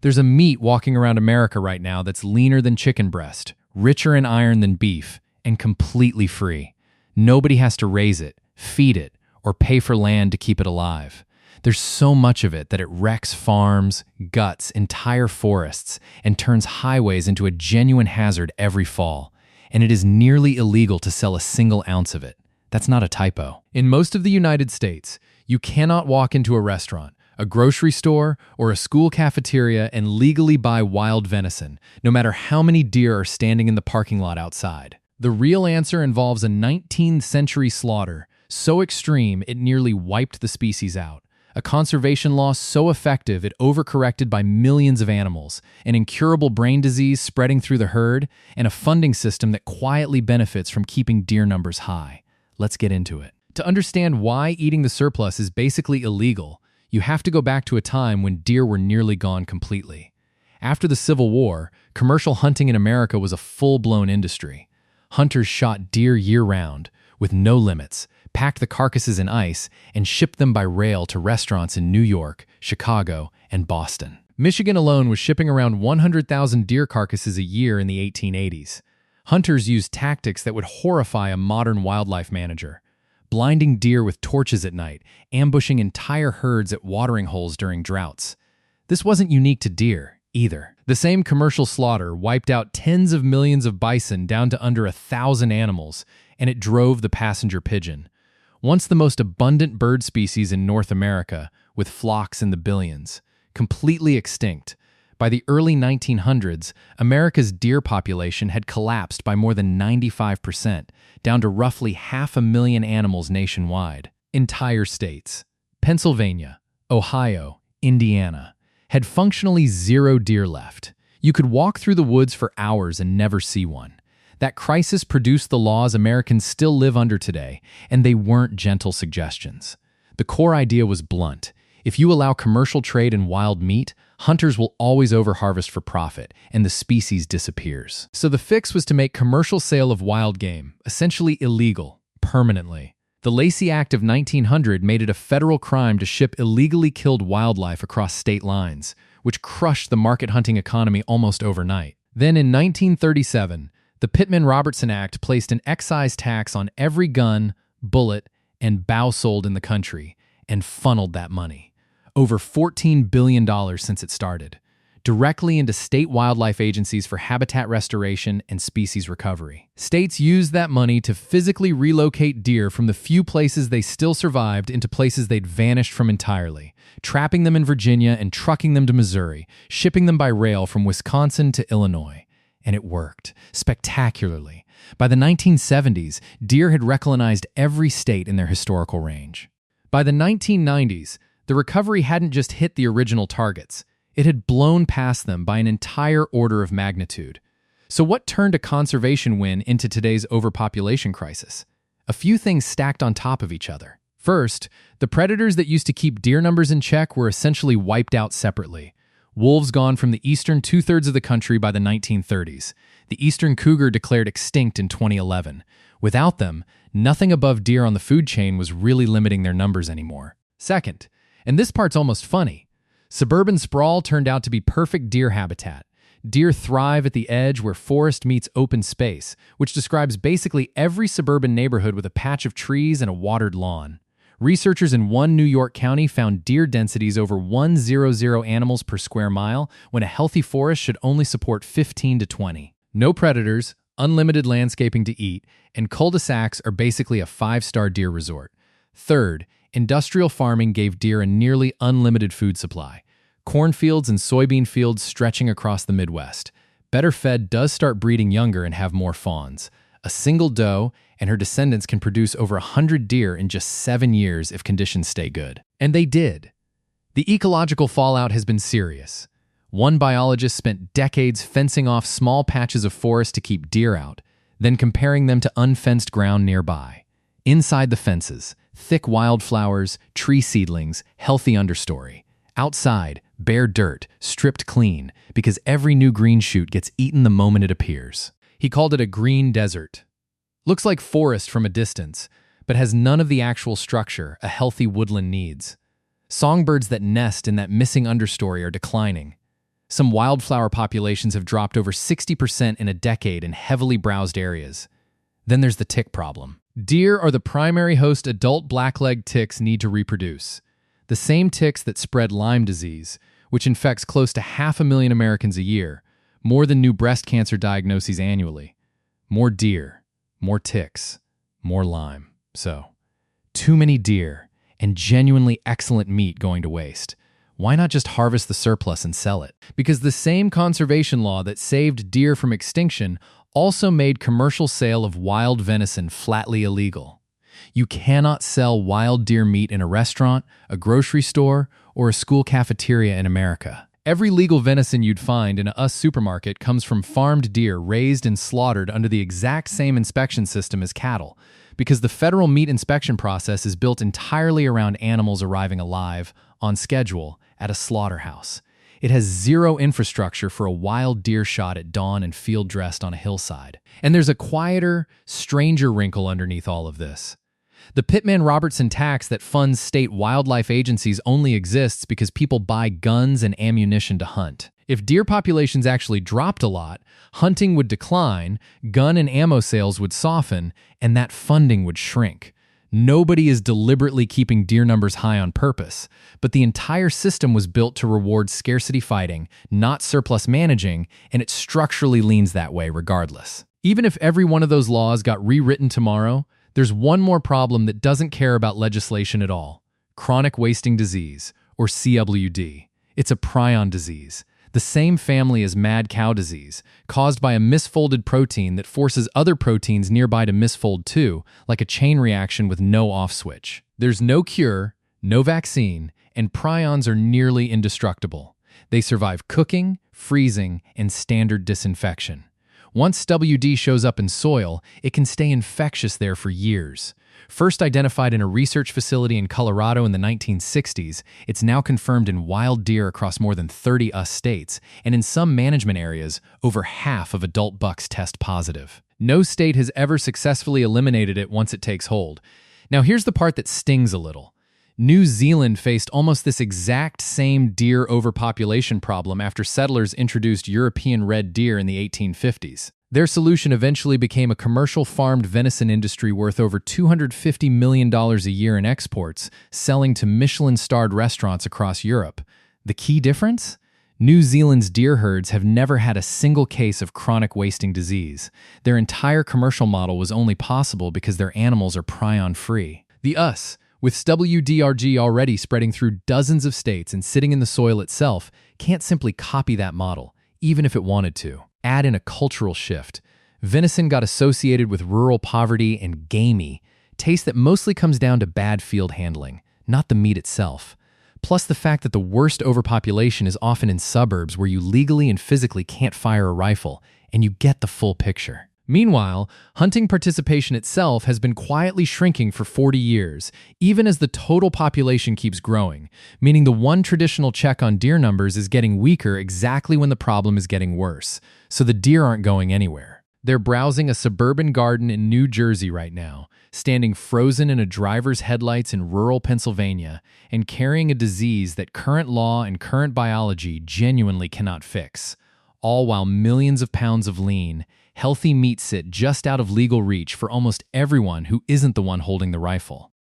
There's a meat walking around America right now that's leaner than chicken breast, richer in iron than beef, and completely free. Nobody has to raise it, feed it, or pay for land to keep it alive. There's so much of it that it wrecks farms, guts entire forests, and turns highways into a genuine hazard every fall. And it is nearly illegal to sell a single ounce of it. That's not a typo. In most of the United States, you cannot walk into a restaurant, a grocery store, or a school cafeteria and legally buy wild venison, no matter how many deer are standing in the parking lot outside. The real answer involves a 19th century slaughter, so extreme it nearly wiped the species out. A conservation law so effective it overcorrected by millions of animals, an incurable brain disease spreading through the herd, and a funding system that quietly benefits from keeping deer numbers high. Let's get into it. To understand why eating the surplus is basically illegal, you have to go back to a time when deer were nearly gone completely. After the Civil War, commercial hunting in America was a full-blown industry. Hunters shot deer year-round, with no limits, packed the carcasses in ice, and shipped them by rail to restaurants in New York, Chicago, and Boston. Michigan alone was shipping around 100,000 deer carcasses a year in the 1880s. Hunters used tactics that would horrify a modern wildlife manager. Blinding deer with torches at night, ambushing entire herds at watering holes during droughts. This wasn't unique to deer, either. The same commercial slaughter wiped out tens of millions of bison down to under 1,000 animals, and it drove the passenger pigeon. Once the most abundant bird species in North America, with flocks in the billions, completely extinct. By the early 1900s, America's deer population had collapsed by more than 95%, down to roughly 500,000 animals nationwide. Entire states, Pennsylvania, Ohio, Indiana, had functionally zero deer left. You could walk through the woods for hours and never see one. That crisis produced the laws Americans still live under today, and they weren't gentle suggestions. The core idea was blunt. If you allow commercial trade in wild meat, hunters will always overharvest for profit, and the species disappears. So the fix was to make commercial sale of wild game essentially illegal, permanently. The Lacey Act of 1900 made it a federal crime to ship illegally killed wildlife across state lines, which crushed the market hunting economy almost overnight. Then in 1937, the Pittman-Robertson Act placed an excise tax on every gun, bullet, and bow sold in the country, and funneled that money, over $14 billion since it started, directly into state wildlife agencies for habitat restoration and species recovery. States used that money to physically relocate deer from the few places they still survived into places they'd vanished from entirely, trapping them in Virginia and trucking them to Missouri, shipping them by rail from Wisconsin to Illinois. And it worked, spectacularly. By the 1970s, deer had recolonized every state in their historical range. By the 1990s, the recovery hadn't just hit the original targets. It had blown past them by an entire order of magnitude. So what turned a conservation win into today's overpopulation crisis? A few things stacked on top of each other. First, the predators that used to keep deer numbers in check were essentially wiped out separately. Wolves gone from the eastern two-thirds of the country by the 1930s. The eastern cougar declared extinct in 2011. Without them, nothing above deer on the food chain was really limiting their numbers anymore. Second, and this part's almost funny, suburban sprawl turned out to be perfect deer habitat. Deer thrive at the edge where forest meets open space, which describes basically every suburban neighborhood with a patch of trees and a watered lawn. Researchers in one New York county found deer densities over 100 animals per square mile when a healthy forest should only support 15 to 20. No predators, unlimited landscaping to eat, and cul-de-sacs are basically a 5-star deer resort. Third, industrial farming gave deer a nearly unlimited food supply. Cornfields and soybean fields stretching across the Midwest. Better fed does start breeding younger and have more fawns. A single doe and her descendants can produce over 100 deer in just 7 years if conditions stay good. And they did. The ecological fallout has been serious. One biologist spent decades fencing off small patches of forest to keep deer out, then comparing them to unfenced ground nearby. Inside the fences, thick wildflowers, tree seedlings, healthy understory. Outside, bare dirt, stripped clean, because every new green shoot gets eaten the moment it appears. He called it a green desert. Looks like forest from a distance, but has none of the actual structure a healthy woodland needs. Songbirds that nest in that missing understory are declining. Some wildflower populations have dropped over 60% in a decade in heavily browsed areas. Then there's the tick problem. Deer are the primary host adult blackleg ticks need to reproduce. The same ticks that spread Lyme disease, which infects close to 500,000 Americans a year, more than new breast cancer diagnoses annually. More deer, more ticks, more Lyme. So, too many deer and genuinely excellent meat going to waste. Why not just harvest the surplus and sell it? Because the same conservation law that saved deer from extinction also made commercial sale of wild venison flatly illegal. You cannot sell wild deer meat in a restaurant, a grocery store, or a school cafeteria in America. Every legal venison you'd find in a US supermarket comes from farmed deer raised and slaughtered under the exact same inspection system as cattle, because the federal meat inspection process is built entirely around animals arriving alive, on schedule, at a slaughterhouse. It has zero infrastructure for a wild deer shot at dawn and field dressed on a hillside. And there's a quieter, stranger wrinkle underneath all of this. The Pittman-Robertson tax that funds state wildlife agencies only exists because people buy guns and ammunition to hunt. If deer populations actually dropped a lot, hunting would decline, gun and ammo sales would soften, and that funding would shrink. Nobody is deliberately keeping deer numbers high on purpose, but the entire system was built to reward scarcity fighting, not surplus managing, and it structurally leans that way regardless. Even if every one of those laws got rewritten tomorrow, there's one more problem that doesn't care about legislation at all: chronic wasting disease, or CWD. It's a prion disease, the same family as mad cow disease, caused by a misfolded protein that forces other proteins nearby to misfold too, like a chain reaction with no off switch. There's no cure, no vaccine, and prions are nearly indestructible. They survive cooking, freezing, and standard disinfection. Once WD shows up in soil, it can stay infectious there for years. First identified in a research facility in Colorado in the 1960s, it's now confirmed in wild deer across more than 30 US states, and in some management areas, over half of adult bucks test positive. No state has ever successfully eliminated it once it takes hold. Now here's the part that stings a little. New Zealand faced almost this exact same deer overpopulation problem after settlers introduced European red deer in the 1850s. Their solution eventually became a commercial farmed venison industry worth over $250 million a year in exports, selling to Michelin-starred restaurants across Europe. The key difference? New Zealand's deer herds have never had a single case of chronic wasting disease. Their entire commercial model was only possible because their animals are prion-free. The US, with WDRG already spreading through dozens of states and sitting in the soil itself, can't simply copy that model, even if it wanted to. Add in a cultural shift. Venison got associated with rural poverty and gamey, taste that mostly comes down to bad field handling, not the meat itself. Plus the fact that the worst overpopulation is often in suburbs where you legally and physically can't fire a rifle, and you get the full picture. Meanwhile, hunting participation itself has been quietly shrinking for 40 years, even as the total population keeps growing, meaning the one traditional check on deer numbers is getting weaker exactly when the problem is getting worse, so the deer aren't going anywhere. They're browsing a suburban garden in New Jersey right now, standing frozen in a driver's headlights in rural Pennsylvania, and carrying a disease that current law and current biology genuinely cannot fix, all while millions of pounds of lean, healthy meat sit just out of legal reach for almost everyone who isn't the one holding the rifle.